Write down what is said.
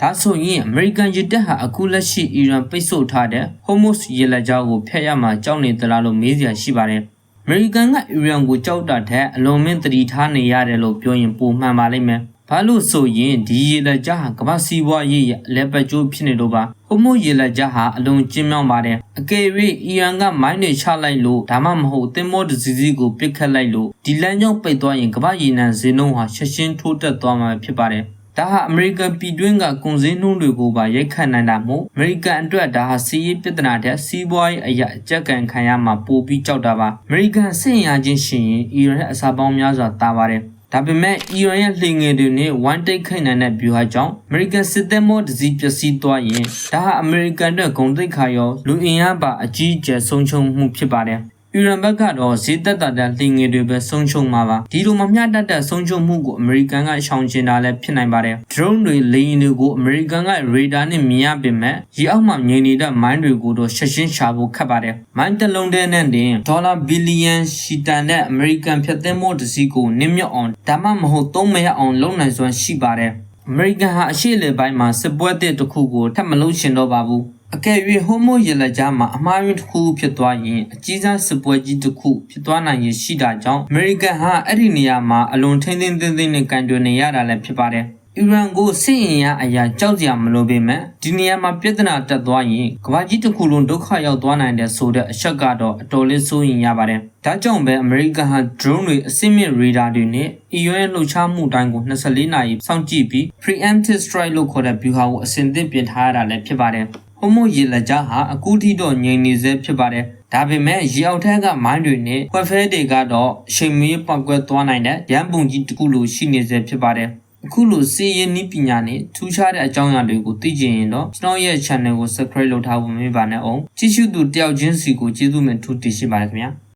ဒါဆိုရင်အမေရိကန်ရစ်တပ်ဟာအခုလက်ရှိအီရန်ပိတ်ဆို့ထားတဲ့ Hormuz ရေလက်ကြားကိုဖျက်ရမှာကြောက်နေသလားလို့မေးစရာရှိပါတယ်။အမေရိကန်ကအီရန်ကိုကြောက်တာထက်အလွန်မင်းတတိထားနေရတယ်လို့ပြောရင်ပိုမှန်ပါလိမ့်မယ်။ဘာလို့ဆိုရင်ဒီရေလက်ကြားဟာကမ္ဘာစီးပွားရေးရဲ့အလဲပတ်ကျိုးဖြစ်နေလို့ပါ Hormuz ရေလက်ကြားဟာအလွန်ကျဉ်းမြောင်းပါတယ်။အကယ်၍အီရန်ကမိုင်းတွေချလိုက်လို့ဒါမှမဟုတ်သင်္ဘောတစ်စီးစီးကိုပစ်ခတ်လိုက်လို့ဒီလမ်းကြောင်းပိတ်သွားရင်ကမ္ဘာရေနံဈေးနှုန်းဟာချက်ချင်းထိုးတက်သွားမှာဖြစ်ပါတယ်။ဒါဟာအမေရိကန်ပြည်တွင်းကကုန်စည်နှုန်းတွေကိုပါရိုက်ခတ်နိုင်တာမို့အမေရိကန်အတွက်ဒါဟာစီးရေးပြဿနာတဲ့စီးပွားရေးအရာအကျက်ကန်ခံရမှာပိုပြီးကြောက်တာပါအမေရိကန်စစ်ရင်ချင်းရှင်ရင်အီရန်ရဲ့အစာပေါင်းများစွာတာပါတယ်ဒါပေမဲ့အီရန်ရဲ့လှေငယ်တွေနဲ့ဝမ်တိတ်ခိုင်နိုင်တဲ့ဗျူဟာကြောင့်အမေရိကန်စစ်သည်မောတစ်စီးပျက်စီးသွားရင်ဒါဟာအမေရိကန်အတွက်ဂုဏ်သိက္ခာရောလူအင်အားပါအကြီးအကျယ်ဆုံးရှုံးမှုဖြစ်ပါတယ်အီရန်ဘက်ကတော့ဈေးသက်သာတဲ့လှေငယ်တွေပဲဆုံးရှုံးမှာပါဒီလိုမမျှတတဲ့ဆုံးရှုံးမှုကိုအမေရိကန်ကရှောင်ကျဉ်တာလည်းဖြစ်နိုင်ပါတယ် drone တွေလေယာဉ်တွေကိုအမေရိကန်ကရေဒါနဲ့မြင်ရပေမဲ့ရေအောက်မှာငြိမ်နေတဲ့မိုင်းတွေကိုတော့ချက်ချင်းရှာဖို့ခက်ပါတယ်မိုင်းတစ်လုံးတည်းနဲ့တင်ဒေါ်လာဘီလီယံရှိတန်တဲ့အမေရိကန်ဖြတ်သန်းမှုတစ်စီးကိုနင်းမြုပ်အောင်ဒါမှမဟုတ်သုံးမရအောင်လုပ်နိုင်စွမ်းရှိပါတယ်အမေရိကန်ဟာအရှေ့လေပိုင်းမှာစစ်ပွဲတစ်ခုကိုထပ်မလုပ်ရှင်တော့ပါဘူးအကယ်၍ဟိုမိုရလက်ကြားမှာအမှားယွင်းတစ်ခုဖြစ်သွားရင်အကြီးစားစစ်ပွဲကြီးတစ်ခုဖြစ်သွားနိုင်ရရှိတာကြောင့်အမေရိကန်ဟာအဲ့ဒီနေရာမှာအလွန်ထိမ့်သိမ်းသိမ်းနဲ့ကန်တွယ်နေရတာလည်းဖြစ်ပါတယ်အီရန်ကိုစစ်ရင်ရအရာကြောက်စရာမလိုပေမဲ့ဒီနေရာမှာပြဿနာတက်သွားရင်ကမ္ဘာကြီးတစ်ခုလုံးဒုက္ခရောက်သွားနိုင်တဲ့ဆိုတဲ့အချက်ကတော့အတော်လေးစိုးရင်ရပါတယ်ဒါကြောင့်ပဲအမေရိကန်ဟာ drone တွေအစစ်မြစ်ရေဒါတွေနဲ့အီရန်ရဲ့လှုပ်ရှားမှုတိုင်းကို24နာရီစောင့်ကြည့်ပြီး preemptive strike လို့ခေါ်တဲ့ဗျူဟာကိုအစဉ်သင့်ပြင်ထားရတာလည်းဖြစ်ပါတယ်ဟိုမိုရေလက်ကြားဟာအခုထိတော့ငြိမ်နေစေဖြစ်ပါတယ်ဒါပေမဲ့ရေအောက်ထက်ကမိုင်းတွေနဲ့ခွက်ဖဲတွေကတော့အချိန်မီပောက်ကွဲသွားနိုင်တဲ့ရန်ပုံကြီးတစ်ခုလိုရှိနေစေဖြစ်ပါတယ်အခုလိုစီးရင်နည်းပညာနဲ့ထူးခြားတဲ့အကြောင်းအရာတွေကိုသိချင်ရင်တော့ကျွန်တော်ရဲ့ channel ကို subscribe လုပ်ထားဖို့မမေ့ပါနဲ့အောင်ကြည့်ရှုသူတယောက်ချင်းစီကိုကျေးဇူးတင်ထူးတင်ရှိပါတယ်ခင်ဗျာ